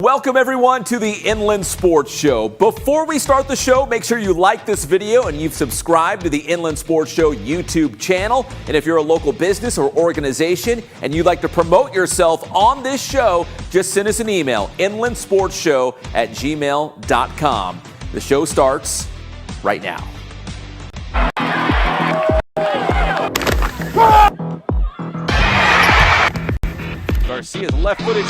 Welcome everyone to the Inland Sports Show. Before we start the show, make sure you like this video and you've subscribed to the Inland Sports Show YouTube channel. And if you're a local business or organization and you'd like to promote yourself on this show, just send us an email, inlandsportsshow@gmail.com. The show starts right now. Garcia's left-footed.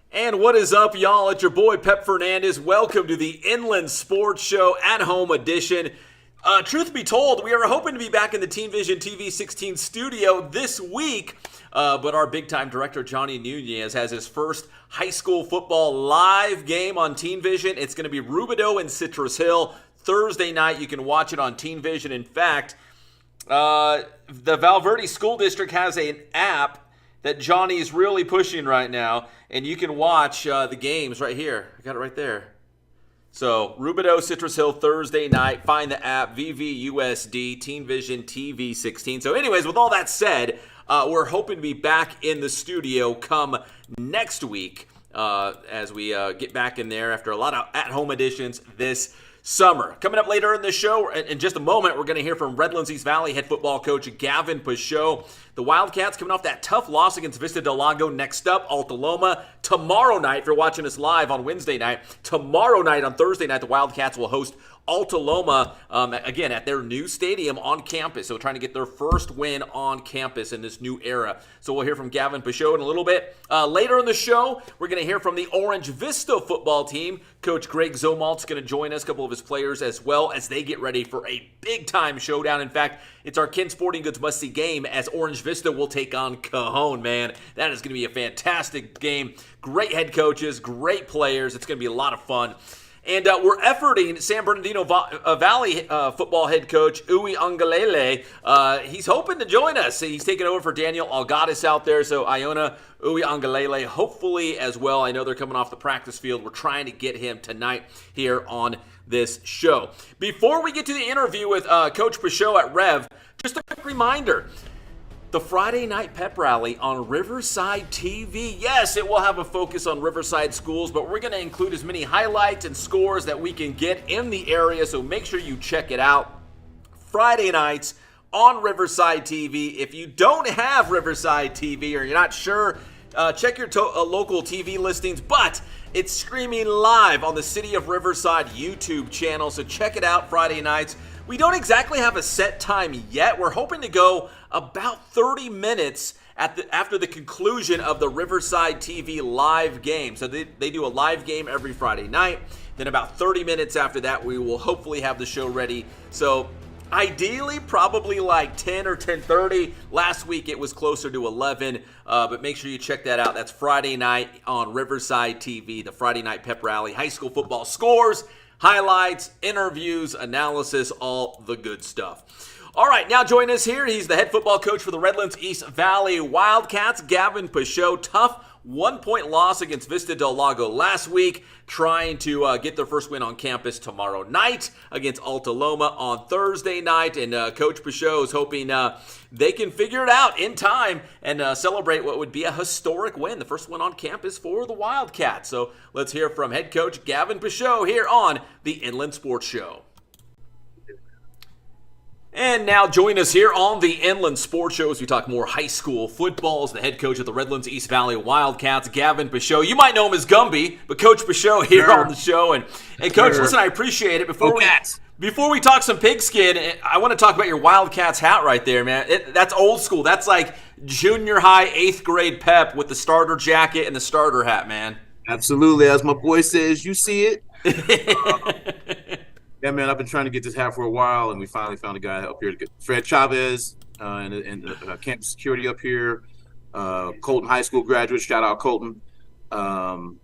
And what is up, y'all? It's your boy, Pep Fernandez. Welcome to the Inland Sports Show at-home edition. Truth be told, we are hoping to be back in the Team Vision TV 16 studio this week, but our big-time director, Johnny Nunez, has his first high school football live game on Team Vision. It's going to be Rubidoux and Citrus Hill Thursday night. You can watch it on Team Vision. In fact, the Valverde School District has an app that Johnny's really pushing right now, and you can watch the games right here. I got it right there. So, Rubidoux, Citrus Hill, Thursday night. Find the app, VVUSD, Team Vision TV 16. So anyways, with all that said, we're hoping to be back in the studio come next week as we get back in there after a lot of at-home editions this summer. Coming up later in the show, in just a moment, we're going to hear from Redlands East Valley head football coach Gavin Pachot. The Wildcats coming off that tough loss against Vista Del Lago. Next up, Alta Loma. Tomorrow night, if you're watching us live on Wednesday night, tomorrow night on Thursday night, the Wildcats will host Alta Loma, again, at their new stadium on campus. So trying to get their first win on campus in this new era. So we'll hear from Gavin Pachot in a little bit. Later in the show, we're going to hear from the Orange Vista football team. Coach Greg Zomalt's going to join us, a couple of his players, as well as they get ready for a big-time showdown. In fact, it's our Ken Sporting Goods must-see game as Orange Vista will take on Cajon, man. That is going to be a fantastic game. Great head coaches, great players. It's going to be a lot of fun. And we're efforting San Bernardino Valley football head coach Uwe Angalele. He's hoping to join us. He's taking over for Daniel Algatis out there. So Iona Uwe Angalele, hopefully as well. I know they're coming off the practice field. We're trying to get him tonight here on this show. Before we get to the interview with Coach Pachot at Rev, just a quick reminder. The Friday night pep rally on Riverside TV. Yes, it will have a focus on Riverside schools, but we're going to include as many highlights and scores that we can get in the area, so make sure you check it out. Friday nights on Riverside TV. If you don't have Riverside TV or you're not sure, check your local TV listings, but it's streaming live on the City of Riverside YouTube channel, so check it out Friday nights. We don't exactly have a set time yet. We're hoping to go about 30 minutes after the conclusion of the Riverside TV live game. So they do a live game every Friday night. Then about 30 minutes after that, we will hopefully have the show ready. So ideally, probably like 10 or 10:30. Last week, it was closer to 11. But make sure you check that out. That's Friday night on Riverside TV, the Friday night pep rally. High school football scores, highlights, interviews, analysis, all the good stuff. All right, now join us here. He's the head football coach for the Redlands East Valley Wildcats, Gavin Pachot. Tough one-point loss against Vista Del Lago last week, trying to get their first win on campus tomorrow night against Alta Loma on Thursday night. And Coach Pachot is hoping they can figure it out in time and celebrate what would be a historic win, the first one on campus for the Wildcats. So let's hear from head coach Gavin Pachot here on the Inland Sports Show. And now join us here on the Inland Sports Show as we talk more high school football. As the head coach of the Redlands East Valley Wildcats, Gavin Pachot. You might know him as Gumby, but Coach Pachot here on the show. And Coach, listen, I appreciate it. Before we talk some pigskin, I want to talk about your Wildcats hat right there, man. That's old school. That's like junior high, 8th grade Pep with the starter jacket and the starter hat, man. Absolutely. As my boy says, you see it. Yeah, man, I've been trying to get this hat for a while, and we finally found a guy up here to get Fred Chavez. and campus security up here. Colton High School graduate. Shout out Colton.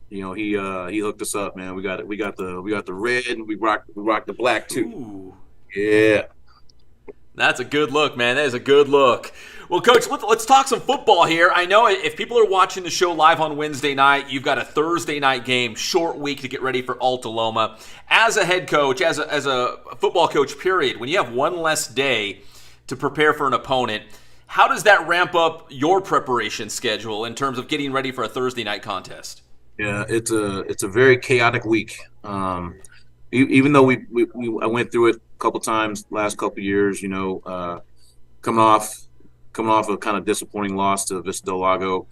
He hooked us up, man. We got the red, and we rock the black too. Ooh. Yeah. That's a good look, man. That is a good look. Well, Coach, let's talk some football here. I know if people are watching the show live on Wednesday night, you've got a Thursday night game, short week to get ready for Alta Loma. As a head coach, as a football coach, period, when you have one less day to prepare for an opponent, how does that ramp up your preparation schedule in terms of getting ready for a Thursday night contest? Yeah, it's a very chaotic week. Even though I went through it a couple times last couple years, coming off a kind of disappointing loss to Vista Del Lago.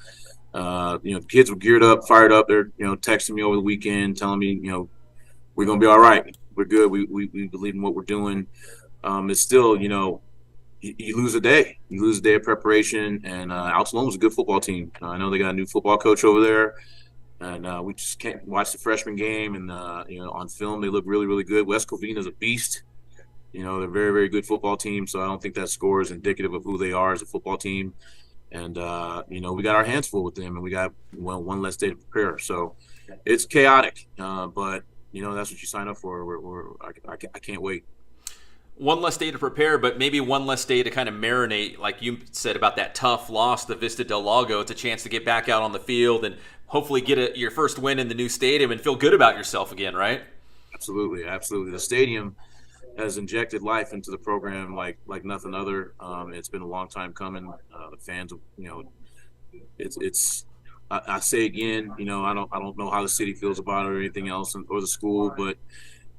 The kids were geared up, fired up. They're texting me over the weekend, telling me we're gonna be all right. We're good. We believe in what we're doing. It's still you lose a day. You lose a day of preparation, and Alta Loma's a good football team. I know they got a new football coach over there. And we just can't watch the freshman game, and on film they look really, really good. West Covina's a beast. They're a very, very good football team. So I don't think that score is indicative of who they are as a football team. And we got our hands full with them, and we got one less day to prepare. So it's chaotic, but that's what you sign up for. I can't wait. One less day to prepare, but maybe one less day to kind of marinate, like you said about that tough loss to Vista Del Lago. It's a chance to get back out on the field and hopefully get your first win in the new stadium and feel good about yourself again, right? Absolutely. The stadium has injected life into the program like nothing other. It's been a long time coming. The fans, I say again, I don't know how the city feels about it or anything else or the school, but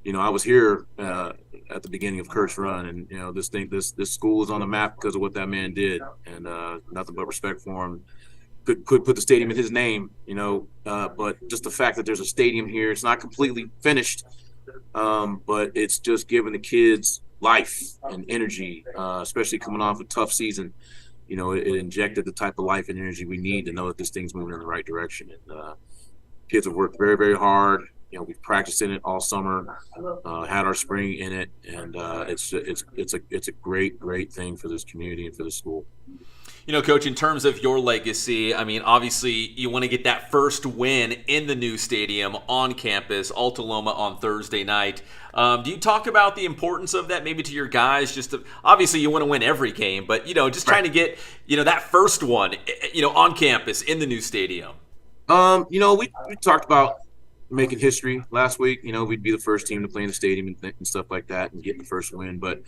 I was here at the beginning of Kurt's run, and this school is on the map because of what that man did, and nothing but respect for him. Could put the stadium in his name, but just the fact that there's a stadium here, it's not completely finished, but it's just giving the kids life and energy, especially coming off a tough season. It injected the type of life and energy we need to know that this thing's moving in the right direction. And kids have worked very, very hard. We've practiced in it all summer, had our spring in it, and it's a great thing for this community and for the school. Coach, in terms of your legacy, I mean, obviously you want to get that first win in the new stadium on campus, Alta Loma on Thursday night. Do you talk about the importance of that maybe to your guys? Obviously you want to win every game, but, just trying to get, that first one, on campus in the new stadium. We talked about making history last week. We'd be the first team to play in the stadium and stuff like that and get the first win. But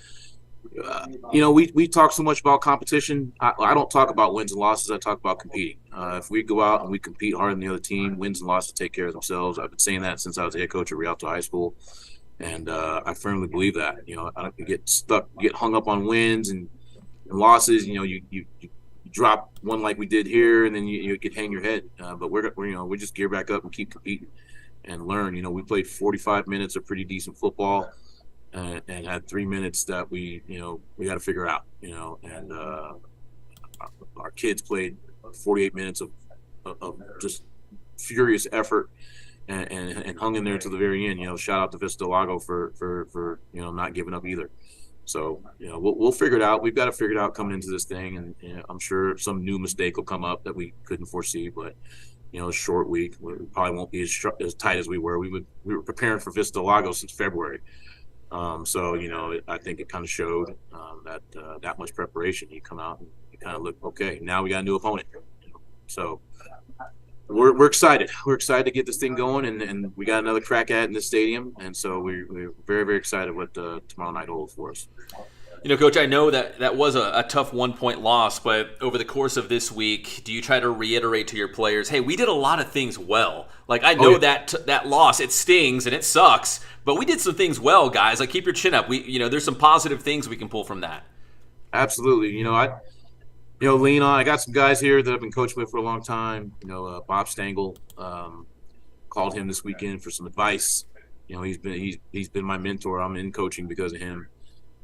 we talk so much about competition. I don't talk about wins and losses. I talk about competing. If we go out and we compete harder than the other team, wins and losses take care of themselves. I've been saying that since I was a head coach at Rialto High School, and I firmly believe that. I don't get hung up on wins and losses. You drop one like we did here, and then you could hang your head. But we just gear back up and keep competing and learn. We played 45 minutes of pretty decent football. And had 3 minutes that we got to figure out, and our kids played 48 minutes of just furious effort and hung in there to the very end. Shout out to Vista Del Lago for not giving up either. So we'll figure it out. We've got to figure it out coming into this thing, and I'm sure some new mistake will come up that we couldn't foresee, but. A short week. We probably won't be as tight as we were. We were preparing for Vista Del Lago since February. So I think it kind of showed that much preparation. You come out and you kind of look, okay, now we got a new opponent. So we're excited. We're excited to get this thing going, and we got another crack at it in the stadium. And so we're very, very excited what tomorrow night holds for us. Coach, I know that was a tough 1-point loss, but over the course of this week, do you try to reiterate to your players, hey, we did a lot of things well? Like, I know that loss, it stings and it sucks, but we did some things well, guys. Like, keep your chin up. There's some positive things we can pull from that. Absolutely. Lean on. I got some guys here that I've been coaching with for a long time. Bob Stengel, called him this weekend for some advice. He's been my mentor. I'm in coaching because of him.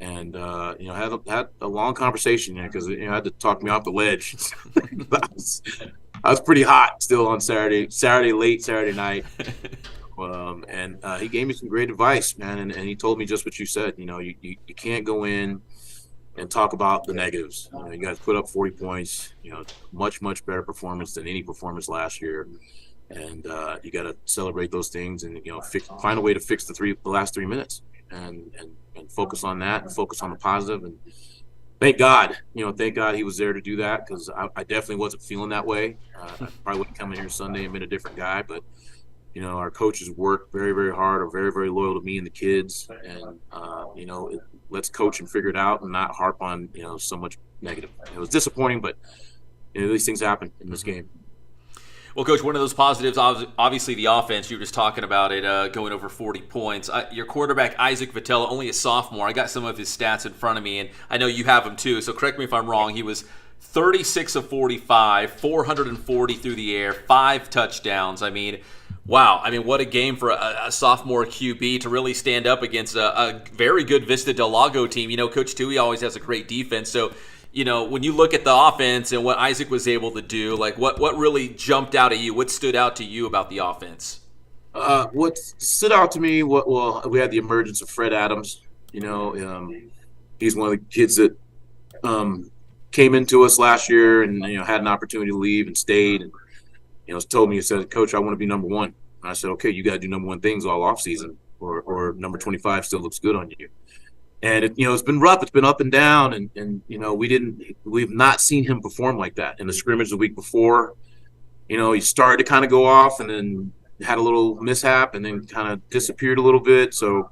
And had a long conversation because I had to talk me off the ledge. I was pretty hot still on late Saturday night, and he gave me some great advice, man. And he told me just what you said. You can't go in and talk about the negatives. You guys put up 40 points. Much better performance than any performance last year, and you got to celebrate those things and find a way to fix the last 3 minutes and focus on that and focus on the positive. And thank God he was there to do that, because I definitely wasn't feeling that way. I probably wouldn't come in here Sunday and been a different guy, but our coaches work very, very hard, are very, very loyal to me and the kids, and let's coach and figure it out and not harp on so much negative. It was disappointing, but these things happen in this game. Well, Coach, one of those positives, obviously the offense. You were just talking about it, going over 40 points. Your quarterback, Isaac Vitella, only a sophomore. I got some of his stats in front of me, and I know you have them too, so correct me if I'm wrong. He was 36 of 45, 440 through the air, 5 touchdowns. I mean, wow. I mean, what a game for a sophomore QB to really stand up against a very good Vista Del Lago team. Coach Tui always has a great defense, so when you look at the offense and what Isaac was able to do, like what really jumped out at you? What stood out to you about the offense? What stood out to me, we had the emergence of Fred Adams. He's one of the kids that came into us last year and had an opportunity to leave and stayed, and told me, he said, "Coach, I want to be number one." And I said, "Okay, you got to do number one things all off season, or number 25 still looks good on you." And it's been rough. It's been up and down, and we've not seen him perform like that. In the scrimmage the week before, he started to kind of go off, and then had a little mishap, and then kind of disappeared a little bit. So,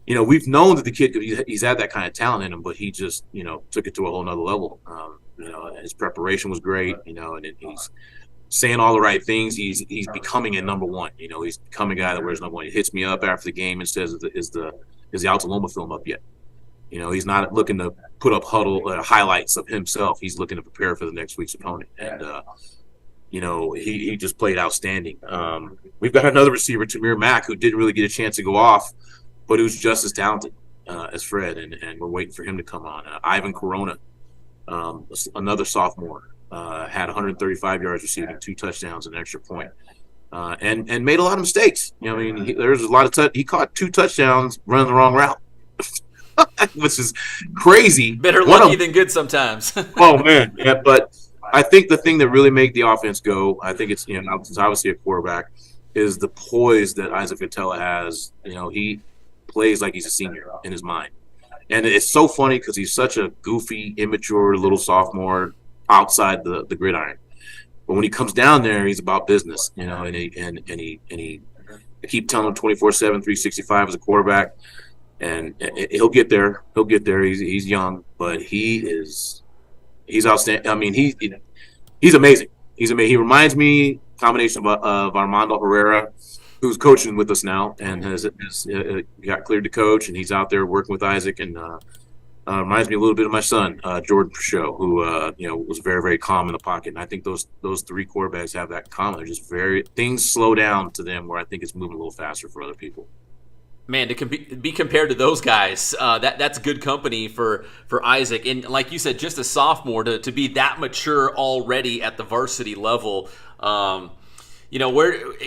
we've known that the kid he's had that kind of talent in him, but he just took it to a whole nother level. His preparation was great, and he's saying all the right things. He's becoming a number one. He's becoming a guy that wears number one. He hits me up after the game and says, "Is the Altaloma film up yet?" He's not looking to put up highlights of himself. He's looking to prepare for the next week's opponent. And, he just played outstanding. We've got another receiver, Tamir Mack, who didn't really get a chance to go off, but who's just as talented as Fred, and we're waiting for him to come on. Ivan Corona, another sophomore, had 135 yards receiving, 2 touchdowns, and an extra point. And made a lot of mistakes. There's a lot of he caught 2 touchdowns running the wrong route, which is crazy. Better lucky than good sometimes. Oh man, yeah. But I think the thing that really made the offense go, I think it's it's obviously a quarterback, is the poise that Isaac Vitella has. He plays like he's a senior in his mind, and it's so funny because he's such a goofy, immature little sophomore outside the gridiron. But when he comes down there, he's about business, and he I keep telling him 24/7, 365 as a quarterback, and he'll get there. He'll get there. He's young, but he's outstanding. I mean, he's amazing. He's amazing. He reminds me combination of Armando Herrera, who's coaching with us now and has got cleared to coach, and he's out there working with Isaac, and reminds me a little bit of my son, Jordan Pachot, who was very, very calm in the pocket. And I think those 3 quarterbacks have that in common. They're just things slow down to them, where I think it's moving a little faster for other people. Man, to be compared to those guys, that's good company for Isaac. And like you said, just a sophomore to be that mature already at the varsity level.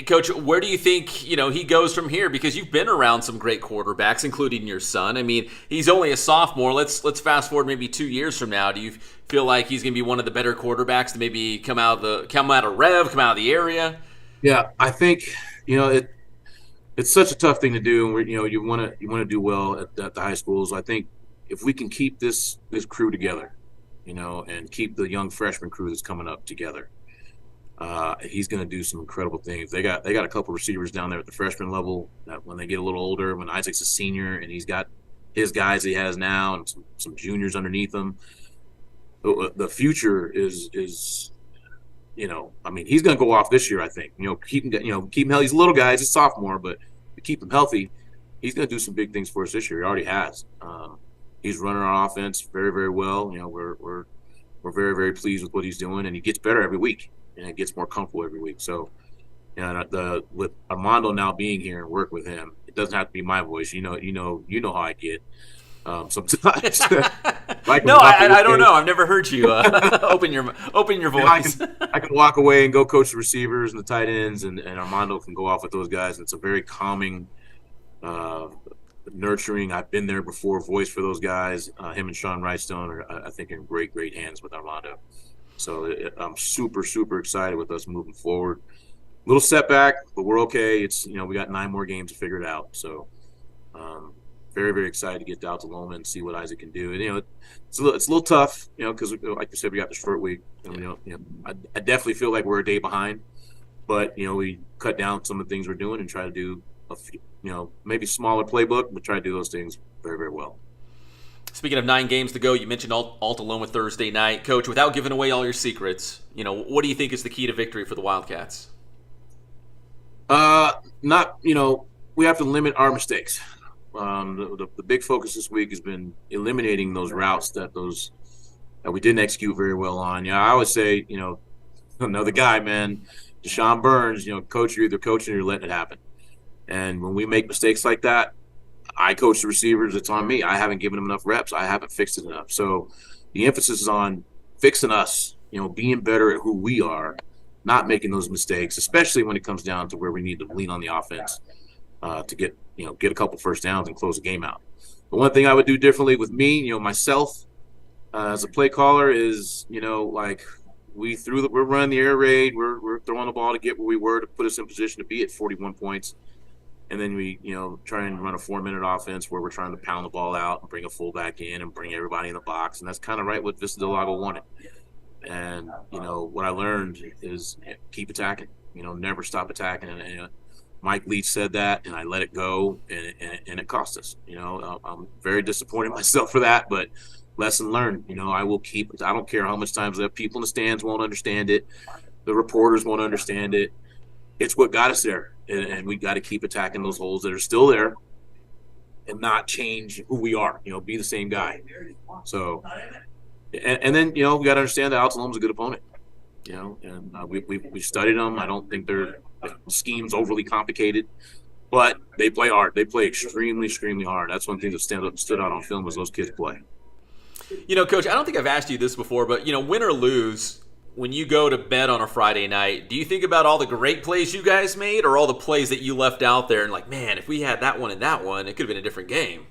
Coach, where do you think, he goes from here? Because you've been around some great quarterbacks, including your son. I mean, he's only a sophomore. Let's fast forward maybe 2 years from now. Do you feel like he's going to be one of the better quarterbacks to maybe come out of the area? Yeah, I think, it's such a tough thing to do. And you want to do well at the high schools. I think if we can keep this crew together, and keep the young freshman crew that's coming up together, he's going to do some incredible things. They got a couple receivers down there at the freshman level that when they get a little older, when Isaac's a senior and he's got his guys he has now and some juniors underneath him, the future is he's going to go off this year. I think keep him healthy. He's a little guy, he's a sophomore, but to keep him healthy, he's going to do some big things for us this year. He already has. He's running our offense very, very well. We're very, very pleased with what he's doing, and he gets better every week. And it gets more comfortable every week. So, with Armando now being here and work with him, it doesn't have to be my voice. You know how I get sometimes. No, I don't know. I've never heard you open your voice. I can walk away and go coach the receivers and the tight ends, and Armando can go off with those guys. And it's a very calming nurturing. I've been there before, voice for those guys. Him and Sean Wrightstone are, I think, in great, great hands with Armando. So I'm super, super excited with us moving forward. Little setback, but we're okay. It's, we got 9 more games to figure it out. So very, very excited to get to Altaloma and see what Isaac can do. And, it's a little tough, because like you said, we got the short week. And, I definitely feel like we're a day behind, but we cut down some of the things we're doing and try to do a few, maybe smaller playbook, but try to do those things very, very well. Speaking of 9 games to go, you mentioned Altaloma Thursday night. Coach, without giving away all your secrets, what do you think is the key to victory for the Wildcats? We have to limit our mistakes. The big focus this week has been eliminating those routes that we didn't execute very well on. I always say, another guy, man, Deshaun Burns, coach, you're either coaching or you're letting it happen. And when we make mistakes like that, I coach the receivers. It's on me. I haven't given them enough reps. I haven't fixed it enough. So the emphasis is on fixing us, being better at who we are, not making those mistakes, especially when it comes down to where we need to lean on the offense to get a couple first downs and close the game out. The one thing I would do differently with me, myself as a play caller is, we're running the air raid. We're throwing the ball to get where we were to put us in position to be at 41 points. And then we, try and run a 4-minute offense where we're trying to pound the ball out and bring a fullback in and bring everybody in the box. And that's kind of right what Vista Del Lago wanted. And, what I learned is keep attacking, never stop attacking. And Mike Leach said that, and I let it go, and it cost us. I'm very disappointed myself for that, but lesson learned. I will keep it. I don't care how much times the people in the stands won't understand it. The reporters won't understand it. It's what got us there, and we got to keep attacking those holes that are still there and not change who we are, be the same guy. So, and then, we got to understand that Altaloma's a good opponent, and we studied them. I don't think their scheme's overly complicated, but they play hard. They play extremely, extremely hard. That's one thing that stood out on film is those kids play. Coach, I don't think I've asked you this before, but, win or lose, when you go to bed on a Friday night, do you think about all the great plays you guys made or all the plays that you left out there and like, man, if we had that one and that one, it could have been a different game?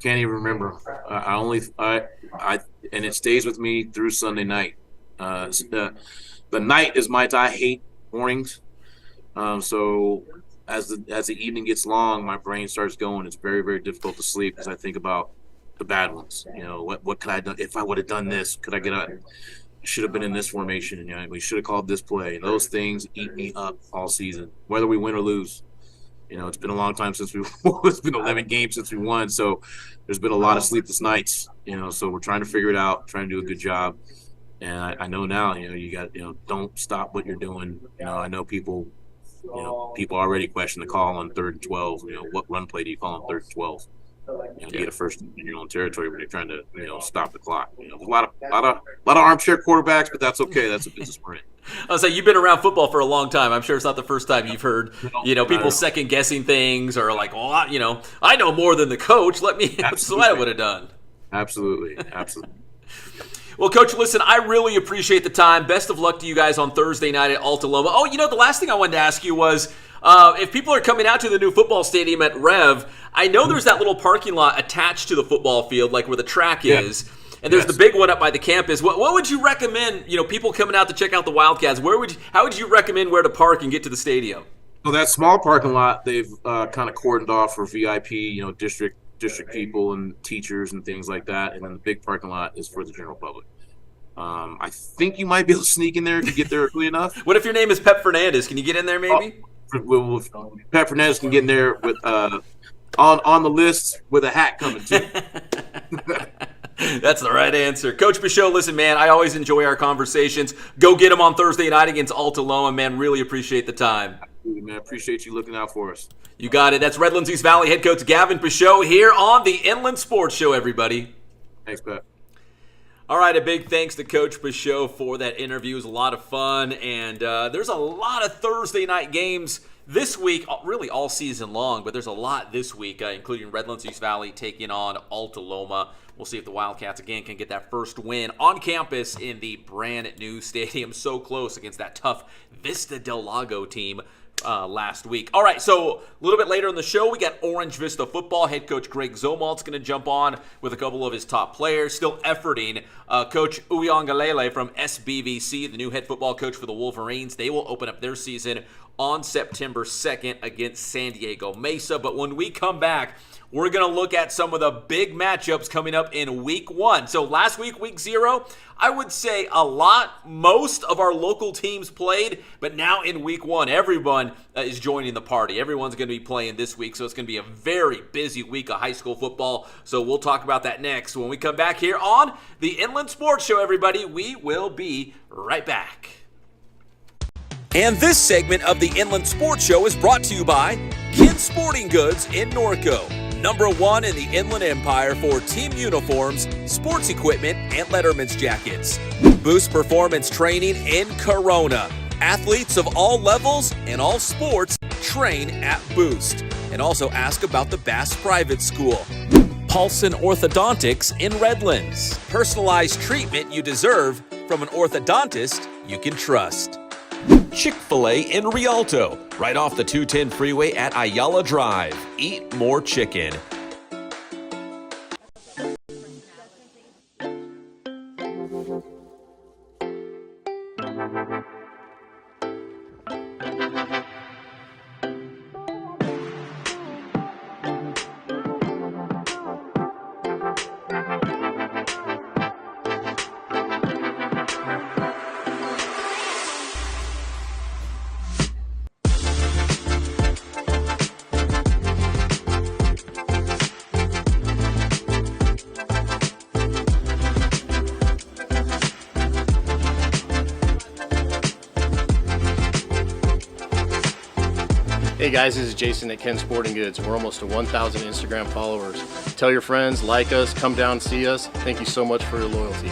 Can't even remember. And it stays with me through Sunday night. The night is I hate mornings. So as the evening gets long, my brain starts going. It's very, very difficult to sleep because I think about the bad ones. What could I have done if I would have done this? Could I get a should have been in this formation, we should have called this play. Those things eat me up all season, whether we win or lose. It's been a long time since it's been 11 games since we won, so there's been a lot of sleepless nights, so we're trying to figure it out, trying to do a good job. And I know now, you got, don't stop what you're doing. I know people already question the call on 3rd and 12. What run play do you call on 3rd and 12? Get a first in your own territory when you're trying to, stop the clock. There's a lot of armchair quarterbacks, but that's okay. That's a business we're in. I'll say you've been around football for a long time. I'm sure it's not the first time you've heard, people second guessing things or like, well, I know more than the coach. That's what I would have done. Absolutely. Well, Coach, listen, I really appreciate the time. Best of luck to you guys on Thursday night at Altaloma. Oh, the last thing I wanted to ask you was, if people are coming out to the new football stadium at Rev, I know there's that little parking lot attached to the football field, like where the track is, and there's the big one up by the campus. What would you recommend, people coming out to check out the Wildcats? How would you recommend where to park and get to the stadium? Well, that small parking lot, they've kind of cordoned off for VIP, district people and teachers and things like that, and then the big parking lot is for the general public. I think you might be able to sneak in there if you get there early enough. What if your name is Pep Fernandez? Can you get in there maybe? Pep Fernandez can get in there with on the list with a hat coming too. That's the right answer. Coach Pachot, listen, man, I always enjoy our conversations. Go get them on Thursday night against Altaloma, man. Really appreciate the time. Absolutely, man. Appreciate you looking out for us. You got it. That's Redlands East Valley head coach Gavin Pachot here on the Inland Sports Show, everybody. Thanks, Pep. All right, a big thanks to Coach Pachot for that interview. It was a lot of fun, and there's a lot of Thursday night games this week, really all season long, but there's a lot this week, including Redlands East Valley taking on Altaloma. We'll see if the Wildcats, again, can get that first win on campus in the brand new stadium. So close against that tough Vista Del Lago team last week. All right, so a little bit later in the show, we got Orange Vista football. Head coach Greg Zomalt's going to jump on with a couple of his top players. Still efforting Coach Uyangalele from SBVC, the new head football coach for the Wolverines. They will open up their season on September 2nd against San Diego Mesa. But when we come back, we're going to look at some of the big matchups coming up in Week 1. So last week, Week 0, I would say most of our local teams played, but now in Week 1, everyone is joining the party. Everyone's going to be playing this week, so it's going to be a very busy week of high school football. So we'll talk about that next when we come back here on the Inland Sports Show, everybody. We will be right back. And this segment of the Inland Sports Show is brought to you by Ken Sporting Goods in Norco. #1 in the Inland Empire for team uniforms, sports equipment, and Letterman's jackets. Boost Performance Training in Corona. Athletes of all levels and all sports train at Boost. And also ask about the Bass Private School. Paulson Orthodontics in Redlands. Personalized treatment you deserve from an orthodontist you can trust. Chick-fil-A in Rialto, right off the 210 freeway at Ayala Drive. Eat more chicken. Hey guys, this is Jason at Ken Sporting Goods. We're almost to 1,000 Instagram followers. Tell your friends, like us, come down and see us. Thank you so much for your loyalty.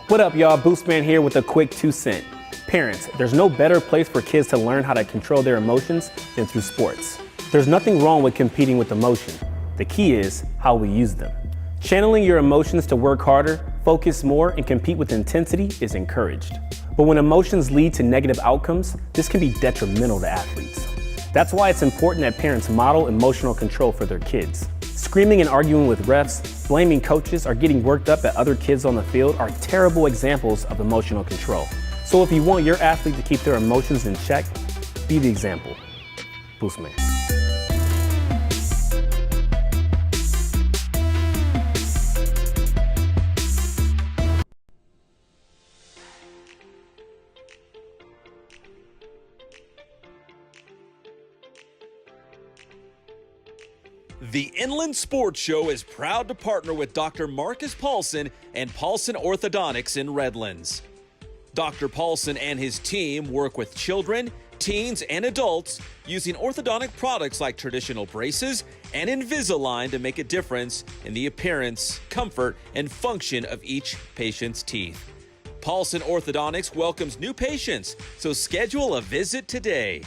What up, y'all? Boostman here with a quick 2 cent. Parents, there's no better place for kids to learn how to control their emotions than through sports. There's nothing wrong with competing with emotion. The key is how we use them. Channeling your emotions to work harder, focus more, and compete with intensity is encouraged. But when emotions lead to negative outcomes, this can be detrimental to athletes. That's why it's important that parents model emotional control for their kids. Screaming and arguing with refs, blaming coaches, or getting worked up at other kids on the field are terrible examples of emotional control. So if you want your athlete to keep their emotions in check, be the example. Boostman. The Inland Sports Show is proud to partner with Dr. Marcus Paulson and Paulson Orthodontics in Redlands. Dr. Paulson and his team work with children, teens, and adults using orthodontic products like traditional braces and Invisalign to make a difference in the appearance, comfort, and function of each patient's teeth. Paulson Orthodontics welcomes new patients, so schedule a visit today.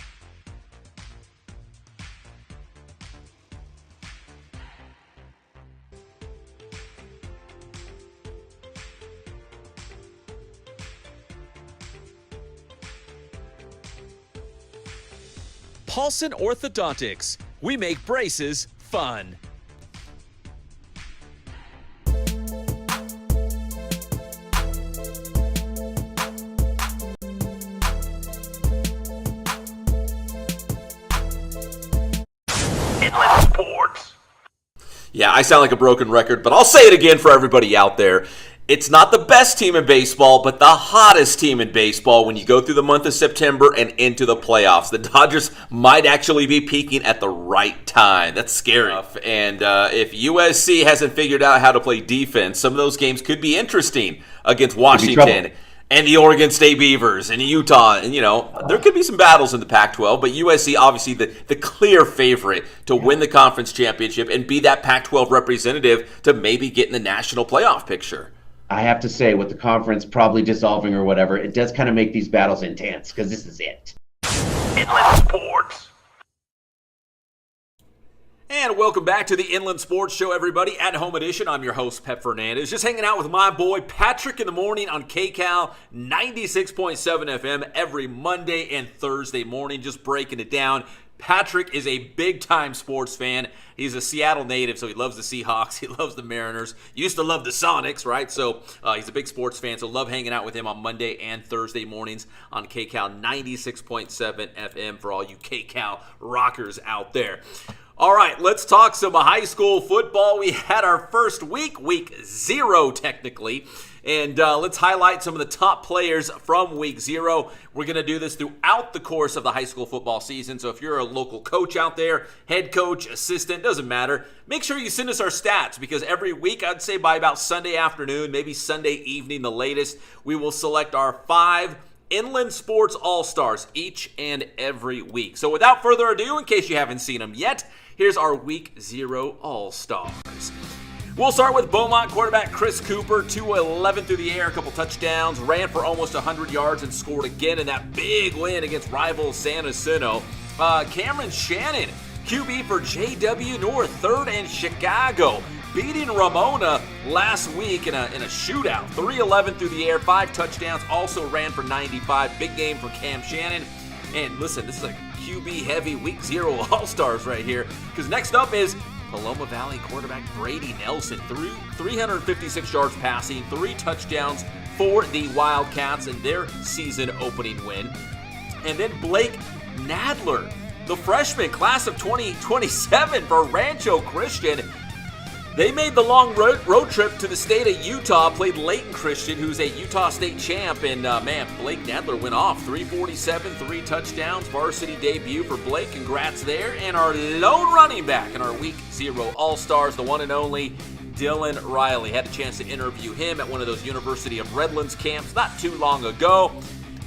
Paulson Orthodontics. We make braces fun. Inland Sports. Yeah, I sound like a broken record, but I'll say it again for everybody out there. It's not the best team in baseball, but the hottest team in baseball when you go through the month of September and into the playoffs. The Dodgers might actually be peaking at the right time. That's scary. And if USC hasn't figured out how to play defense, some of those games could be interesting against Washington and the Oregon State Beavers and Utah. And, you know, there could be some battles in the Pac-12, but USC obviously the clear favorite to win the conference championship and be that Pac-12 representative to maybe get in the national playoff picture. I have to say, with the conference probably dissolving or whatever, it does kind of make these battles intense, because this is it. Inland Sports. And welcome back to the Inland Sports Show, everybody. At Home Edition, I'm your host, Pep Fernandez. Just hanging out with my boy, Patrick, in the morning on KCAL 96.7 FM every Monday and Thursday morning, just breaking it down. Patrick is a big-time sports fan. He's a Seattle native, so he loves the Seahawks. He loves the Mariners. Used to love the Sonics, right? So he's a big sports fan, so love hanging out with him on Monday and Thursday mornings on KCAL 96.7 FM for all you KCAL rockers out there. All right, let's talk some high school football. We had our first week 0 technically, and let's highlight some of the top players from week 0. We're going to do this throughout the course of the high school football season, so if you're a local coach out there, head coach, assistant, doesn't matter, make sure you send us our stats, because every week, I'd say by about Sunday afternoon, maybe Sunday evening the latest, we will select our 5 Inland Sports All-Stars each and every week. So without further ado, in case you haven't seen them yet, here's our Week 0 All-Stars. We'll start with Beaumont quarterback Chris Cooper, 211 through the air, a couple touchdowns, ran for almost 100 yards and scored again in that big win against rival San Jacinto. Cameron Shannon, QB for JW North, 3rd and Chicago, beating Ramona last week in a shootout. 311 through the air, 5 touchdowns, also ran for 95. Big game for Cam Shannon. And listen, this is a QB-heavy Week 0 All-Stars right here, because next up is Paloma Valley quarterback Brady Nelson, 356 yards passing, 3 touchdowns for the Wildcats in their season-opening win. And then Blake Nadler, the freshman, class of 2027 for Rancho Christian. They made the long road trip to the state of Utah, played Layton Christian, who's a Utah State champ, and Blake Nadler went off. 347, 3 touchdowns, varsity debut for Blake. Congrats there. And our lone running back in our Week 0 All-Stars, the one and only Dylan Riley. Had a chance to interview him at one of those University of Redlands camps not too long ago.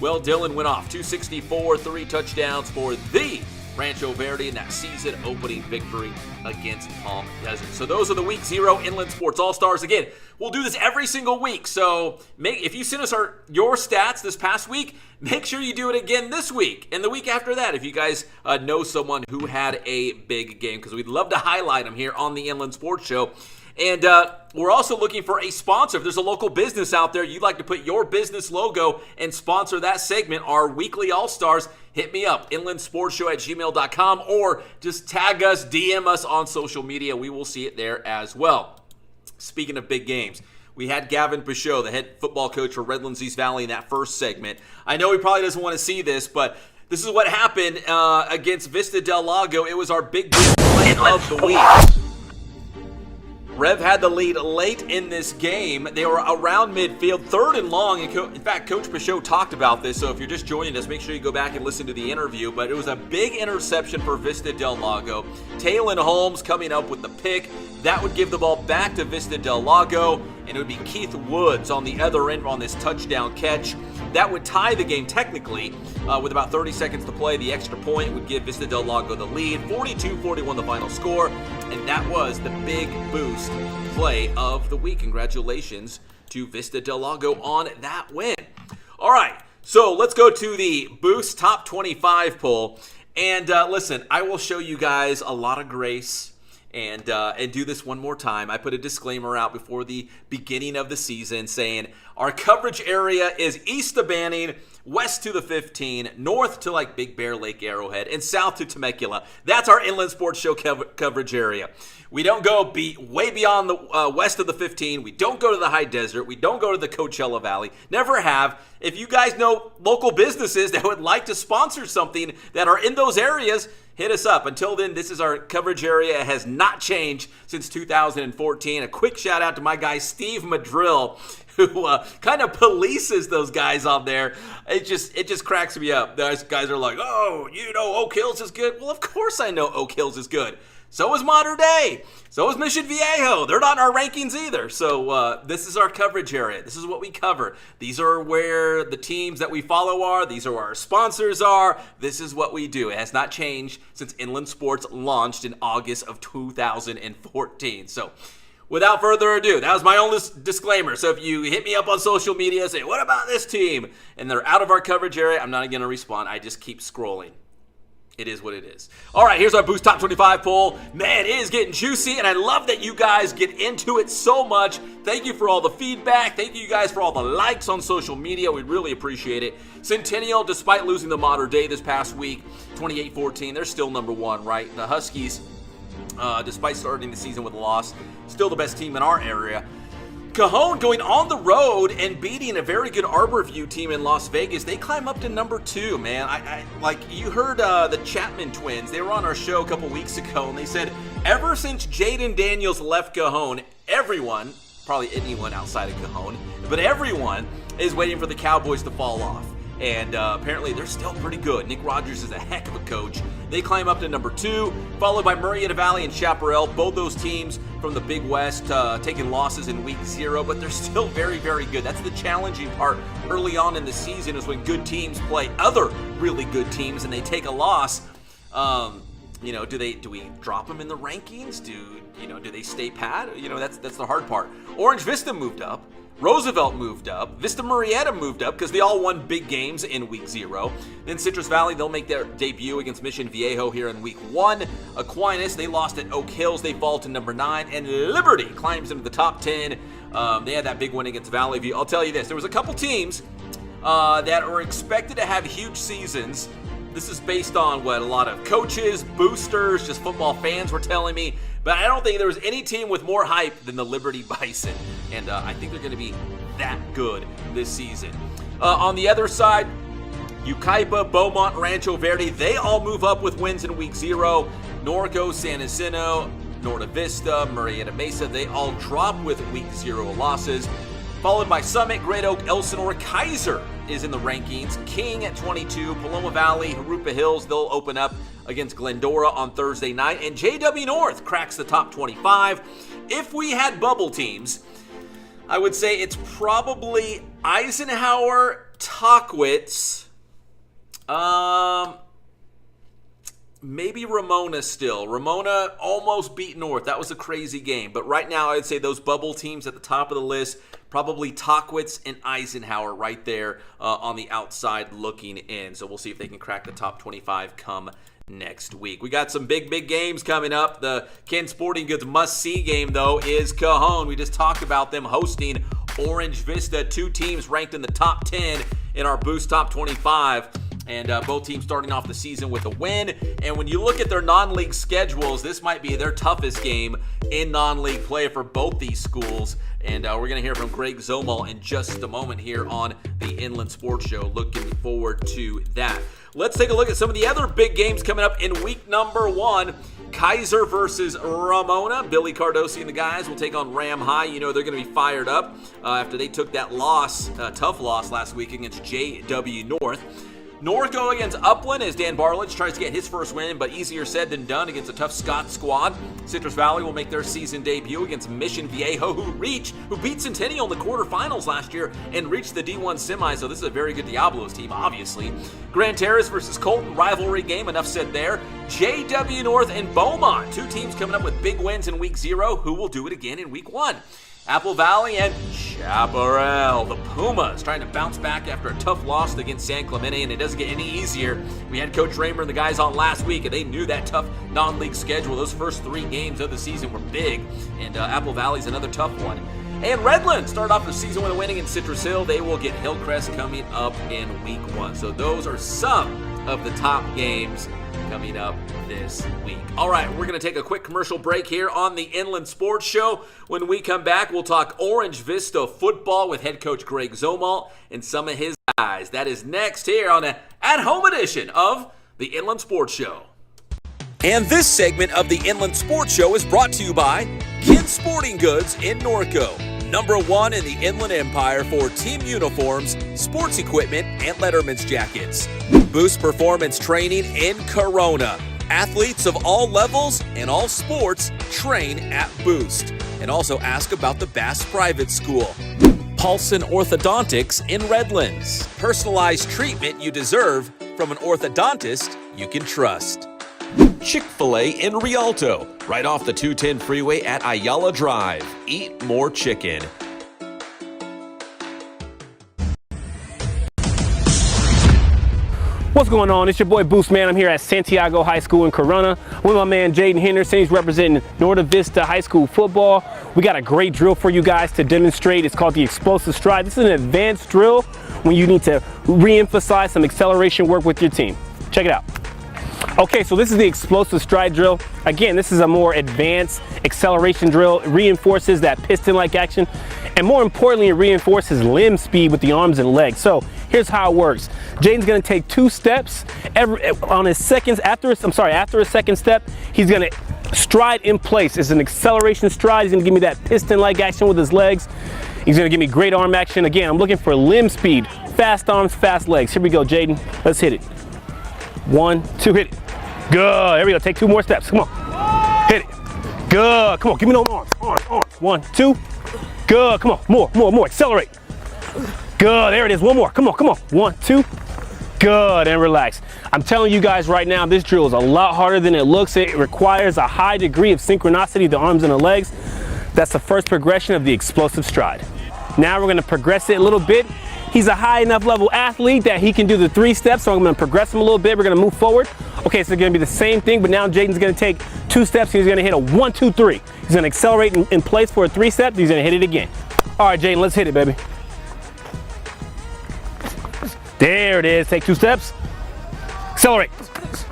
Well, Dylan went off. 264, 3 touchdowns for the Rancho Verde in that season-opening victory against Palm Desert. So those are the Week 0 Inland Sports All-Stars. Again, we'll do this every single week. So if you send us your stats this past week, make sure you do it again this week and the week after that if you guys know someone who had a big game, because we'd love to highlight them here on the Inland Sports Show. And we're also looking for a sponsor. If there's a local business out there you'd like to put your business logo and sponsor that segment, our weekly All-Stars, hit me up, inlandsportshow@gmail.com, or just tag us, DM us on social media. We will see it there as well. Speaking of big games, we had Gavin Pachot, the head football coach for Redlands East Valley, in that first segment. I know he probably doesn't want to see this, but this is what happened against Vista Del Lago. It was our big play of the week. Rev had the lead late in this game. They were around midfield, 3rd and long. In fact, Coach Pachot talked about this, so if you're just joining us, make sure you go back and listen to the interview. But it was a big interception for Vista Del Lago. Taylon Holmes coming up with the pick. That would give the ball back to Vista Del Lago, and it would be Keith Woods on the other end on this touchdown catch. That would tie the game technically with about 30 seconds to play. The extra point would give Vista Del Lago the lead. 42-41 the final score, and that was the big boost play of the week. Congratulations to Vista Del Lago on that win. All right, so let's go to the Boost Top 25 poll. And listen, I will show you guys a lot of grace and do this one more time. I put a disclaimer out before the beginning of the season saying our coverage area is east of Banning, west to the 15, north to like Big Bear Lake Arrowhead, and south to Temecula. That's our Inland Sports Show coverage area. We don't go way beyond the west of the 15. We don't go to the high desert. We don't go to the Coachella Valley. Never have. If you guys know local businesses that would like to sponsor something that are in those areas, hit us up. Until then, this is our coverage area. It has not changed since 2014. A quick shout out to my guy Steve Madrill, who kind of polices those guys on there. It just cracks me up. Those guys are like, oh, you know Oak Hills is good. Well, of course I know Oak Hills is good. So is Mater Dei. So is Mission Viejo. They're not in our rankings either. So this is our coverage area. This is what we cover. These are where the teams that we follow are. These are where our sponsors are. This is what we do. It has not changed since Inland Sports launched in August of 2014. So without further ado, that was my only disclaimer. So if you hit me up on social media, say, what about this team? And they're out of our coverage area, I'm not going to respond. I just keep scrolling. It is what it is. All right, here's our Boost Top 25 poll. Man, it is getting juicy, and I love that you guys get into it so much. Thank you for all the feedback. Thank you guys for all the likes on social media. We really appreciate it. Centennial, despite losing the Mater Dei this past week, 28-14, they're still number one, right? The Huskies, despite starting the season with a loss, still the best team in our area. Cajon going on the road and beating a very good Arborview team in Las Vegas. They climb up to number 2, man. I like you heard the Chapman twins. They were on our show a couple weeks ago, and they said ever since Jaden Daniels left Cajon, everyone, probably anyone outside of Cajon, but everyone is waiting for the Cowboys to fall off. And apparently they're still pretty good. Nick Rogers is a heck of a coach. They climb up to number 2, followed by Marietta Valley and Chaparral. Both those teams from the Big West taking losses in week 0, but they're still very, very good. That's the challenging part early on in the season, is when good teams play other really good teams and they take a loss. Do we drop them in the rankings? Do they stay pat? That's the hard part. Orange Vista moved up. Roosevelt moved up. Vista Marietta moved up because they all won big games in week 0. Then Citrus Valley, they'll make their debut against Mission Viejo here in week 1. Aquinas, they lost at Oak Hills. They fall to number 9. And Liberty climbs into the top 10. They had that big win against Valley View. I'll tell you this. There was a couple teams that were expected to have huge seasons. This is based on what a lot of coaches, boosters, just football fans were telling me. But I don't think there was any team with more hype than the Liberty Bison. And I think they're going to be that good this season. On the other side, Yucaipa, Beaumont, Rancho Verde, they all move up with wins in week 0. Norco, San Jacinto, Norte Vista, Murrieta Mesa, they all drop with week 0 losses. Followed by Summit, Great Oak, Elsinore, Kaiser is in the rankings. King at 22, Paloma Valley, Harupa Hills, they'll open up against Glendora on Thursday night. And JW North cracks the top 25. If we had bubble teams, I would say it's probably Eisenhower, Tockwitz, maybe Ramona still. Ramona almost beat North. That was a crazy game. But right now, I'd say those bubble teams at the top of the list, probably Tockwitz and Eisenhower right there on the outside looking in. So we'll see if they can crack the top 25 come next week. We got some big games coming up. The Ken Sporting Goods must-see game, though, is Cajon. We just talked about them hosting Orange Vista, 2 teams ranked in the top 10 in our Boost Top 25. And both teams starting off the season with a win. And when you look at their non-league schedules, this might be their toughest game in non-league play for both these schools. And we're going to hear from Greg Zomal in just a moment here on the Inland Sports Show. Looking forward to that. Let's take a look at some of the other big games coming up in week number 1. Kaiser versus Ramona. Billy Cardosi and the guys will take on Ram High. You know they're going to be fired up after they took that loss, tough loss last week against JW North. Norco against Upland as Dan Barlich tries to get his first win, but easier said than done against a tough Scott squad. Citrus Valley will make their season debut against Mission Viejo, who beat Centennial in the quarterfinals last year and reached the D1 semi, so this is a very good Diablos team, obviously. Grand Terrace versus Colton, rivalry game, enough said there. JW North and Beaumont, 2 teams coming up with big wins in week 0. Who will do it again in week 1? Apple Valley and Chaparral. The Pumas trying to bounce back after a tough loss against San Clemente, and it doesn't get any easier. We had Coach Raymer and the guys on last week, and they knew that tough non-league schedule. Those first 3 games of the season were big, and Apple Valley's another tough one. And Redland started off the season with a win against Citrus Hill. They will get Hillcrest coming up in week 1. So those are some of the top games coming up this week. All right, we're going to take a quick commercial break here on the Inland Sports Show. When we come back, we'll talk Orange Vista football with head coach Greg Zomal and some of his guys. That is next here on an at-home edition of the Inland Sports Show. And this segment of the Inland Sports Show is brought to you by Ken Sporting Goods in Norco, number 1 in the Inland Empire for team uniforms, sports equipment, and Letterman's jackets. Boost Performance Training in Corona. Athletes of all levels and all sports train at Boost. And also ask about the Bass Private School. Paulson Orthodontics in Redlands. Personalized treatment you deserve from an orthodontist you can trust. Chick-fil-A in Rialto, right off the 210 freeway at Ayala Drive. Eat more chicken. What's going on? It's your boy Boost Man. I'm here at Santiago High School in Corona with my man Jaden Henderson. He's representing Orange Vista High School football. We got a great drill for you guys to demonstrate. It's called the explosive stride. This is an advanced drill when you need to re-emphasize some acceleration work with your team. Check it out. Okay, so this is the explosive stride drill. Again, this is a more advanced acceleration drill. It reinforces that piston-like action, and more importantly, it reinforces limb speed with the arms and legs. So here's how it works. Jaden's gonna take 2 steps after his second step, he's gonna stride in place. It's an acceleration stride. He's gonna give me that piston-like action with his legs. He's gonna give me great arm action. Again, I'm looking for limb speed, fast arms, fast legs. Here we go, Jaden. Let's hit it. 1, 2, hit it. Good. There we go. Take 2 more steps. Come on. Hit it. Good. Come on. Give me those arms. Arms. 1, 2. Good. Come on. More. Accelerate. Good. There it is. One more. Come on. 1, 2. Good. And relax. I'm telling you guys right now, this drill is a lot harder than it looks. It requires a high degree of synchronicity, the arms and the legs. That's the first progression of the explosive stride. Now we're going to progress it a little bit. He's a high enough level athlete that he can do the 3 steps, so I'm going to progress him a little bit. We're going to move forward. Okay, so it's going to be the same thing, but now Jaden's going to take 2 steps. He's going to hit a 1, 2, 3. He's going to accelerate in place for a 3 step. He's going to hit it again. All right, Jaden, let's hit it, baby. There it is. Take 2 steps. Accelerate.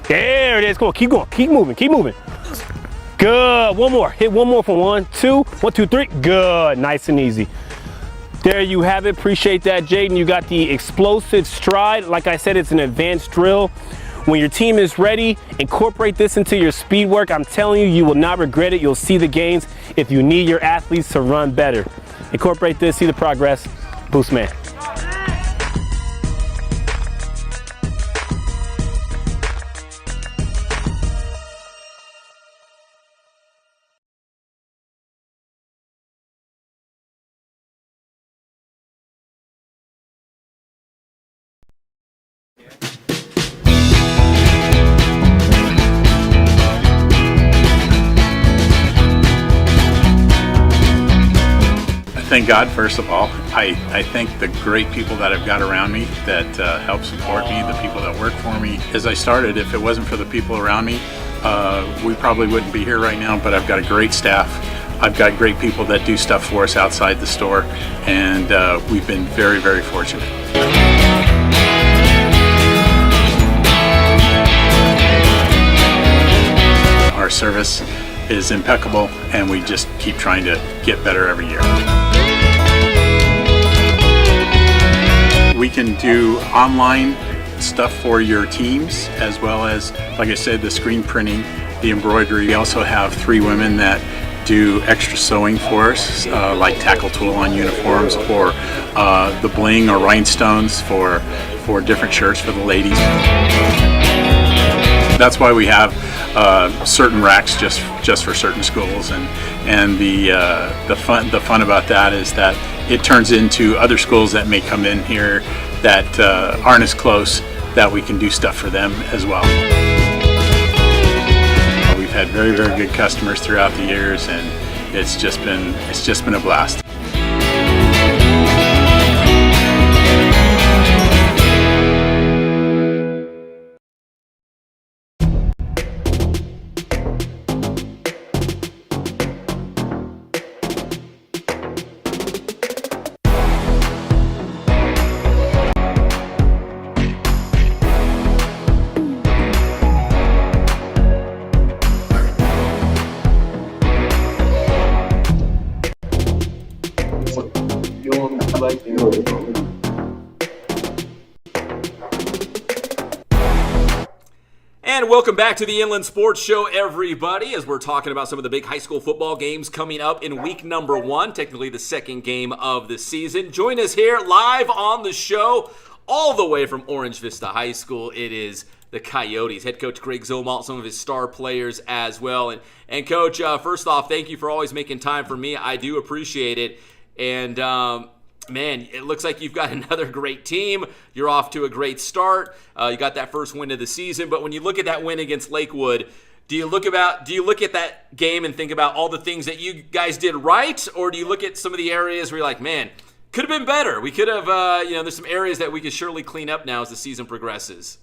There it is. Come on, keep going. Keep moving. Good. One more. Hit one more for 1, 2. 1, 2, 3. Good. Nice and easy. There you have it. Appreciate that, Jaden. You got the explosive stride. Like I said, it's an advanced drill. When your team is ready, incorporate this into your speed work. I'm telling you, you will not regret it. You'll see the gains if you need your athletes to run better. Incorporate this, see the progress. Boost Man. Thank God, first of all. I thank the great people that I've got around me that help support me, the people that work for me. As I started, if it wasn't for the people around me, we probably wouldn't be here right now, but I've got a great staff. I've got great people that do stuff for us outside the store, and we've been very, very fortunate. Our service is impeccable, and we just keep trying to get better every year. We can do online stuff for your teams, as well as, like I said, the screen printing, the embroidery. We also have 3 women that do extra sewing for us, like tackle tool on uniforms, or the bling or rhinestones for different shirts for the ladies. That's why we have certain racks just for certain schools, and the fun about that is that it turns into other schools that may come in here that aren't as close, that we can do stuff for them as well. We've had very, very good customers throughout the years, and it's just been a blast. And welcome back to the Inland Sports Show, everybody, as we're talking about some of the big high school football games coming up in week number 1, technically the second game of the season. Join us here live on the show, all the way from Orange Vista High School. It is the Coyotes. Head coach Greg Zomalt, some of his star players as well. And Coach, first off, thank you for always making time for me. I do appreciate it. And man, it looks like you've got another great team. You're off to a great start. You got that first win of the season. But when you look at that win against Lakewood, do you look at that game and think about all the things that you guys did right, or do you look at some of the areas where you're like, man, could have been better? We could have, there's some areas that we could surely clean up now as the season progresses.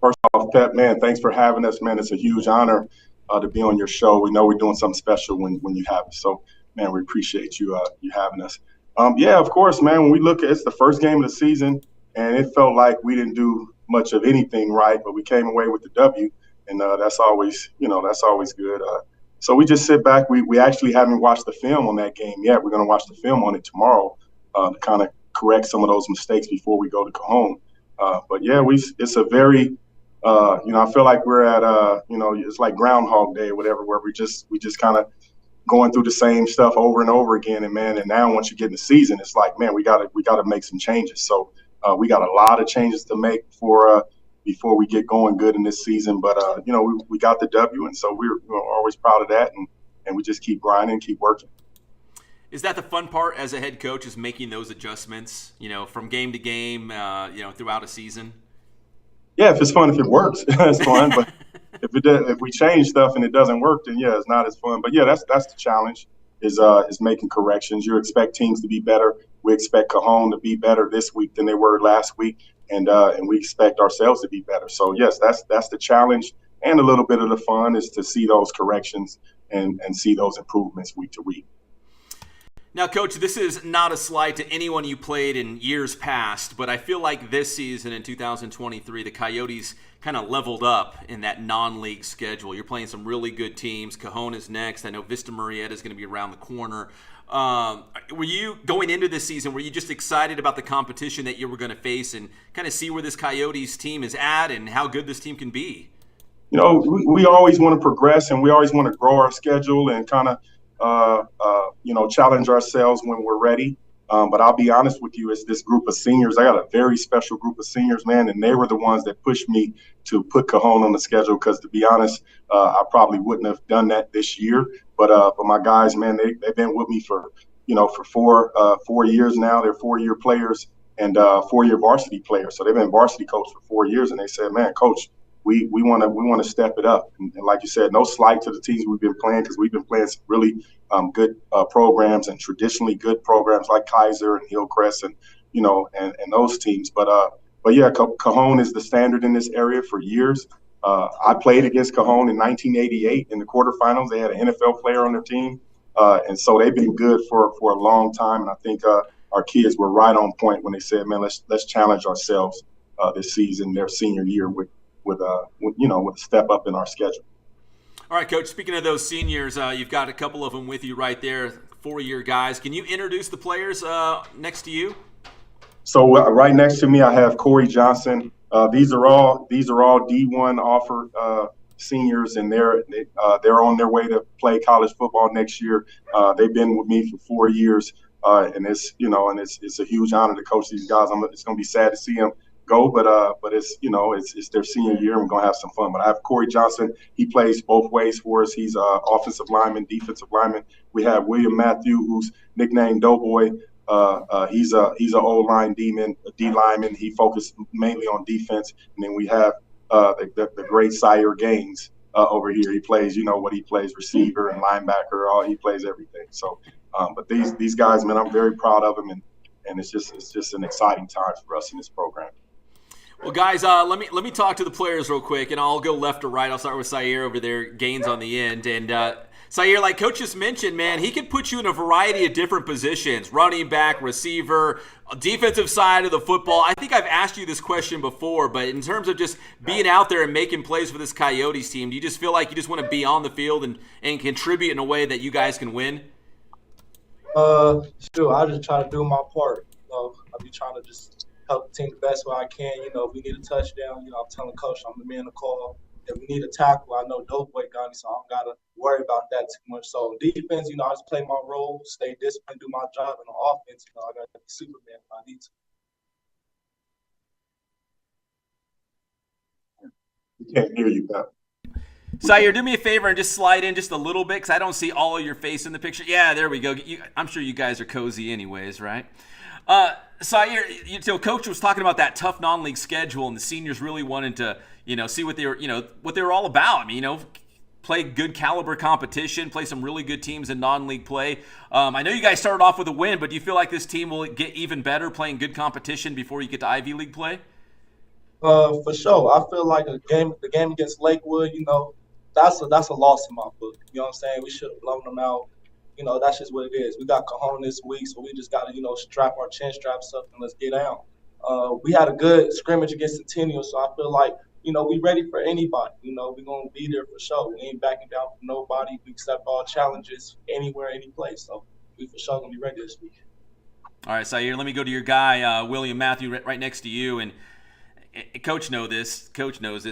First off, Pep, man, thanks for having us, man. It's a huge honor to be on your show. We know we're doing something special when you have us. So, man, we appreciate you having us. Yeah, of course, man. When we look at it's the first game of the season, and it felt like we didn't do much of anything right, but we came away with the W, and that's always good. So we just sit back. We actually haven't watched the film on that game yet. We're going to watch the film on it tomorrow to kind of correct some of those mistakes before we go to Cajon. But yeah, it's a very I feel like we're at it's like Groundhog Day or whatever, where we just kind of going through the same stuff over and over again. And man, and now once you get in the season, it's like, man, we gotta make some changes. So we got a lot of changes to make before we get going good in this season. But we got the W, and so we're always proud of that, and we just keep grinding, keep working. Is that the fun part as a head coach, is making those adjustments, from game to game, throughout a season? Yeah, if it's fun, if it works, it's fun. But if we change stuff and it doesn't work, then yeah, it's not as fun. But yeah, that's the challenge is making corrections. You expect teams to be better. We expect Cajon to be better this week than they were last week, and we expect ourselves to be better. So yes, that's the challenge, and a little bit of the fun is to see those corrections and see those improvements week to week. Now, Coach, this is not a slight to anyone you played in years past, but I feel like this season in 2023, the Coyotes kind of leveled up in that non-league schedule. You're playing some really good teams. Cajon is next. I know Vista Marietta is going to be around the corner. Were you, going into this season, were you just excited about the competition that you were going to face and kind of see where this Coyotes team is at and how good this team can be? We always want to progress, and we always want to grow our schedule and kind of challenge ourselves when we're ready. But I'll be honest with you, it's this group of seniors. I got a very special group of seniors, man, and they were the ones that pushed me to put Cajon on the schedule because, to be honest, I probably wouldn't have done that this year. But my guys, man, they've been with me for 4 years now. They're 4-year players and 4-year varsity players. So they've been varsity coach for 4 years, and they said, man, Coach, we want to step it up. And like you said, no slight to the teams we've been playing, because we've been playing some really good programs and traditionally good programs like Kaiser and Hillcrest and those teams. But yeah, Cajon is the standard in this area for years. I played against Cajon in 1988 in the quarterfinals. They had an NFL player on their team, and so they've been good for a long time. And I think our kids were right on point when they said, man, let's challenge ourselves this season, their senior year, with a step up in our schedule. All right, Coach, speaking of those seniors, you've got a couple of them with you right there, 4-year guys. Can you introduce the players next to you? So right next to me, I have Corey Johnson. These are all D1 offer seniors, and they're on their way to play college football next year. They've been with me for 4 years, and it's a huge honor to coach these guys. It's going to be sad to see them go, but it's their senior year, and we're gonna have some fun. But I have Corey Johnson. He plays both ways for us. He's offensive lineman, defensive lineman. We have William Matthew, who's nicknamed Doughboy. He's an O-line D lineman. He focused mainly on defense. And then we have the great Sire Gaines over here. He plays, he plays, receiver and linebacker. He plays everything. So, but these guys, man, I'm very proud of them, and it's just an exciting time for us in this program. Well, guys, let me talk to the players real quick, and I'll go left to right. I'll start with Sire over there, Gaines on the end. And Sire, like Coach just mentioned, man, he can put you in a variety of different positions: running back, receiver, defensive side of the football. I think I've asked you this question before, but in terms of just being out there and making plays for this Coyotes team, do you just feel like you just want to be on the field and contribute in a way that you guys can win? Sure. I just try to do my part. I'll be trying to just help the team the best way I can. If we need a touchdown, I'm telling Coach I'm the man to call. If we need a tackle, I know Doughboy got me, so I don't got to worry about that too much. So defense, I just play my role, stay disciplined, do my job. And on offense, I got to be Superman if I need to. We can't hear you, Pat. Sire, do me a favor and just slide in just a little bit, because I don't see all of your face in the picture. Yeah, there we go. I'm sure you guys are cozy anyways, right? Sire, Coach was talking about that tough non-league schedule, and the seniors really wanted to, see what they were all about. Play good caliber competition, play some really good teams in non-league play. I know you guys started off with a win, but do you feel like this team will get even better playing good competition before you get to Ivy League play? For sure. I feel like the game against Lakewood, that's a loss in my book. You know what I'm saying? We should have blown them out. That's just what it is. We got Cajon this week, so we just got to, strap our chin straps up and let's get down. We had a good scrimmage against Centennial, so I feel like, we ready for anybody. We're going to be there for sure. We ain't backing down from nobody. We accept all challenges anywhere, any place. So we for sure going to be ready this week. All right, Sayer, let me go to your guy, William Matthew, right next to you. And Coach knows this.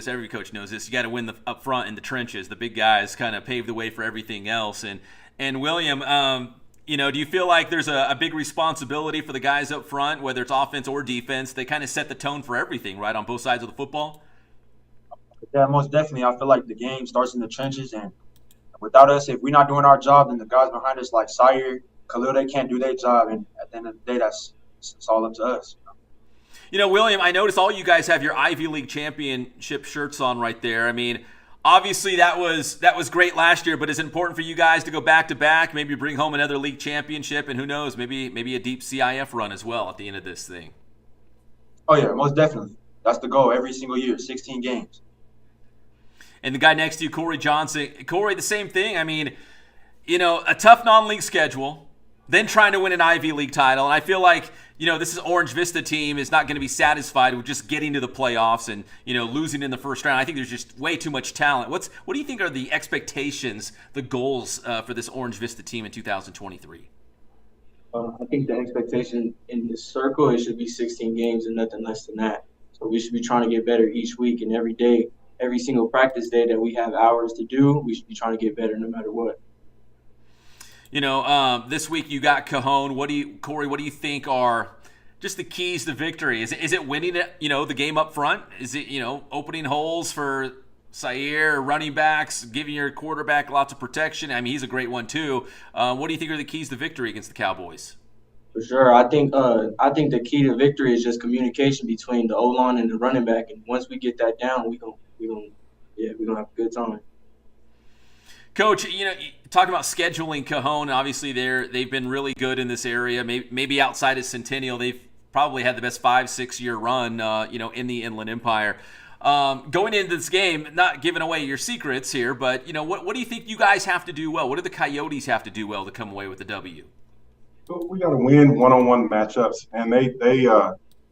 Every coach knows this. You got to win up front in the trenches. The big guys kind of pave the way for everything else. And William, do you feel like there's a big responsibility for the guys up front, whether it's offense or defense? They kind of set the tone for everything, right, on both sides of the football? Yeah, most definitely. I feel like the game starts in the trenches, and without us, if we're not doing our job, then the guys behind us, like Sayer, Khalil, they can't do their job. And at the end of the day, it's all up to us. William, I noticed all you guys have your Ivy League championship shirts on right there. I mean, obviously that was great last year, but is it important for you guys to go back to back, maybe bring home another league championship, and who knows, maybe a deep CIF run as well at the end of this thing? Oh yeah, most definitely. That's the goal every single year, 16 games. And the guy next to you, Corey Johnson. Corey, the same thing. I mean, a tough non-league schedule, then trying to win an Ivy League title. And I feel like, this is Orange Vista team is not going to be satisfied with just getting to the playoffs and, losing in the first round. I think there's just way too much talent. What do you think are the expectations, the goals for this Orange Vista team in 2023? I think the expectation in this circle, it should be 16 games and nothing less than that. So we should be trying to get better each week and every day. Every single practice day that we have hours to do, we should be trying to get better no matter what. This week you got Cajon. Corey, what do you think are just the keys to victory? Is it winning the game up front? Is it, opening holes for Sayer, running backs, giving your quarterback lots of protection? I mean, he's a great one too. What do you think are the keys to victory against the Cowboys? For sure. I think the key to victory is just communication between the O-line and the running back. And once we get that down, we're gonna have a good time. Coach, talking about scheduling Cajon, obviously they've been really good in this area. Maybe outside of Centennial, they've probably had the best 5-6 year run, in the Inland Empire. Going into this game, not giving away your secrets here, but what do you think you guys have to do well? What do the Coyotes have to do well to come away with the W? We got to win one-on-one matchups, and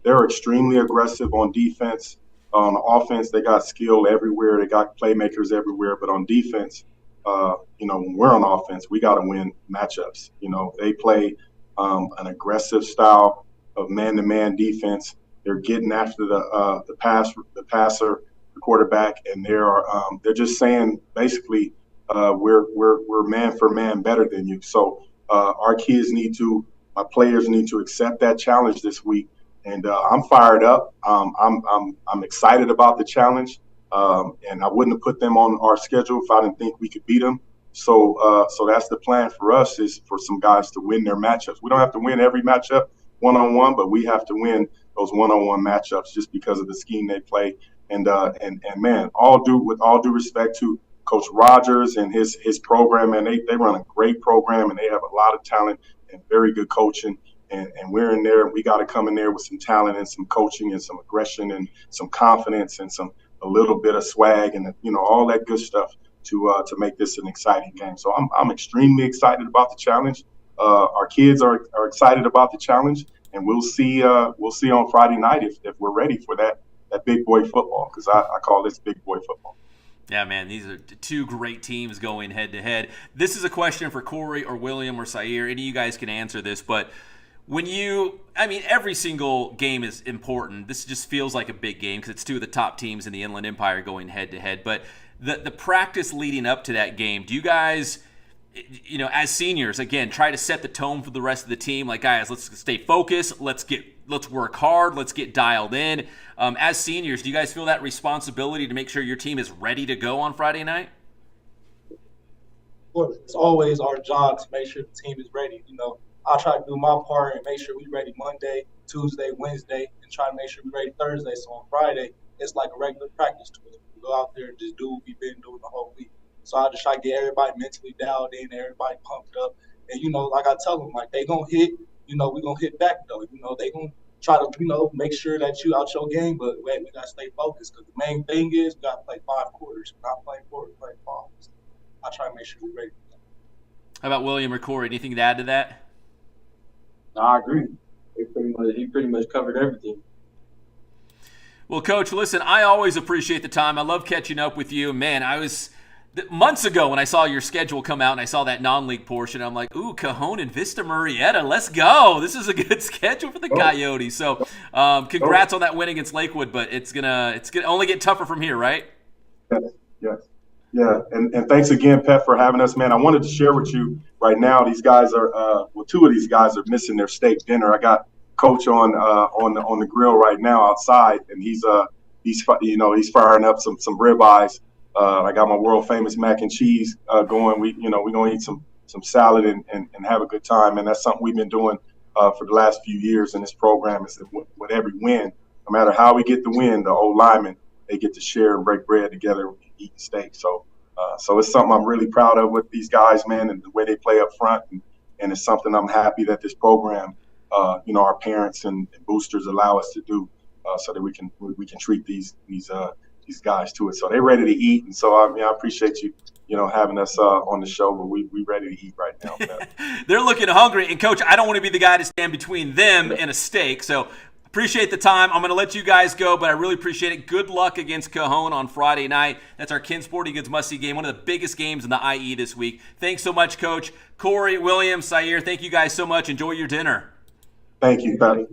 they're extremely aggressive on defense. On offense, they got skill everywhere. They got playmakers everywhere. But on defense, when we're on offense, we got to win matchups. They play an aggressive style of man-to-man defense. They're getting after the passer, the quarterback, and they're just saying basically we're man for man better than you. So our players need to accept that challenge this week. And I'm fired up. I'm excited about the challenge, and I wouldn't have put them on our schedule if I didn't think we could beat them. So that's the plan for us, is for some guys to win their matchups. We don't have to win every matchup one-on-one, but we have to win those one-on-one matchups just because of the scheme they play. And man, with all due respect to Coach Rogers and his program, and they run a great program, and they have a lot of talent and very good coaching. And we're in there, and we got to come in there with some talent and some coaching and some aggression and some confidence and a little bit of swag and all that good stuff to make this an exciting game. So I'm extremely excited about the challenge. Our kids are excited about the challenge, and we'll see on Friday night if we're ready for that big boy football, because I call this big boy football. Yeah, man, these are two great teams going head to head. This is a question for Corey or William or Sayer. Any of you guys can answer this, but every single game is important. This just feels like a big game because it's two of the top teams in the Inland Empire going head to head. But the practice leading up to that game, do you guys, as seniors, again, try to set the tone for the rest of the team? Like, guys, let's stay focused. Let's work hard. Let's get dialed in. As seniors, do you guys feel that responsibility to make sure your team is ready to go on Friday night? Well, it's always our job to make sure the team is ready. I'll try to do my part and make sure we're ready Monday, Tuesday, Wednesday, and try to make sure we're ready Thursday. So on Friday, it's like a regular practice to us. We go out there and just do what we've been doing the whole week. So I just try to get everybody mentally dialed in, everybody pumped up. And, like I tell them, like, they going to hit, we're going to hit back, though. They going try to, make sure that you out your game, but wait, we gotta stay focused because the main thing is we gotta play 5 quarters. We're not playing quarters, play 5. I try to make sure we're ready. How about William or Corey? Anything to add to that? No, I agree. He pretty much covered everything. Well, Coach, listen, I always appreciate the time. I love catching up with you. Man, I was months ago when I saw your schedule come out and I saw that non-league portion, I'm like, ooh, Cajon and Vista Murrieta, let's go. This is a good schedule for the Coyotes. So congrats on that win against Lakewood, but it's gonna only get tougher from here, right? Yes. Yeah, and thanks again, Pep, for having us, man. I wanted to share with you right now. These guys are, 2 of these guys are missing their steak dinner. I got Coach on the grill right now outside, and he's firing up some ribeyes. I got my world famous mac and cheese going. We're gonna eat some salad and have a good time, and that's something we've been doing for the last few years in this program. Is that with every win, no matter how we get the win, the old linemen, they get to share and break bread together and eat steak. So it's something I'm really proud of with these guys, man, and the way they play up front, and it's something I'm happy that this program, our parents and boosters allow us to do, so that we can treat these guys to it. So they're ready to eat, and so I appreciate you, having us on the show. But we ready to eat right now. They're looking hungry, and Coach, I don't want to be the guy to stand between them and a steak. So appreciate the time. I'm going to let you guys go, but I really appreciate it. Good luck against Cajon on Friday night. That's our Ken Sporting Goods must-see game, one of the biggest games in the IE this week. Thanks so much, Coach. Corey, William, Sayer, thank you guys so much. Enjoy your dinner. Thank you, Pat.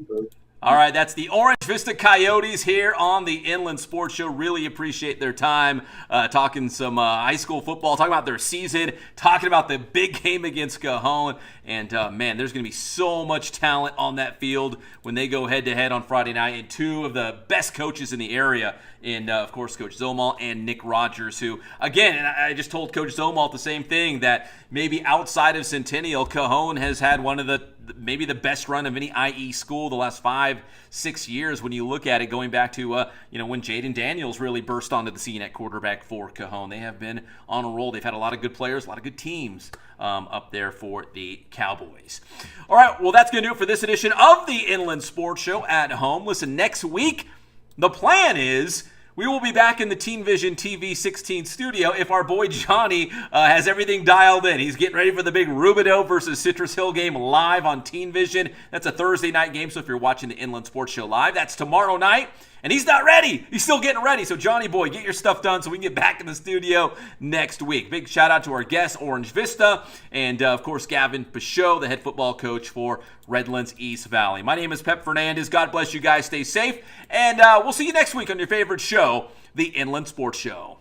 All right, that's the Orange Vista Coyotes here on the Inland Sports Show. Really appreciate their time talking some high school football, talking about their season, talking about the big game against Cajon. And, man, there's going to be so much talent on that field when they go head-to-head on Friday night. And 2 of the best coaches in the area, and, of course, Coach Zomal and Nick Rogers, who, again, and I just told Coach Zomal the same thing, that maybe outside of Centennial, Cajon has had one of maybe the best run of any IE school the last 5-6 years when you look at it, going back to when Jaden Daniels really burst onto the scene at quarterback for Cajon. They have been on a roll. They've had a lot of good players, a lot of good teams up there for the Cowboys. All right, well, that's going to do it for this edition of the Inland Sports Show at home. Listen, next week, the plan is we will be back in the Teen Vision TV 16 studio if our boy Johnny has everything dialed in. He's getting ready for the big Rubidoux versus Citrus Hill game live on Teen Vision. That's a Thursday night game, so if you're watching the Inland Sports Show live, that's tomorrow night. And he's not ready. He's still getting ready. So, Johnny boy, get your stuff done so we can get back in the studio next week. Big shout out to our guest, Orange Vista, and, of course, Gavin Pachot, the head football coach for Redlands East Valley. My name is Pep Fernandez. God bless you guys. Stay safe. And we'll see you next week on your favorite show, the Inland Sports Show.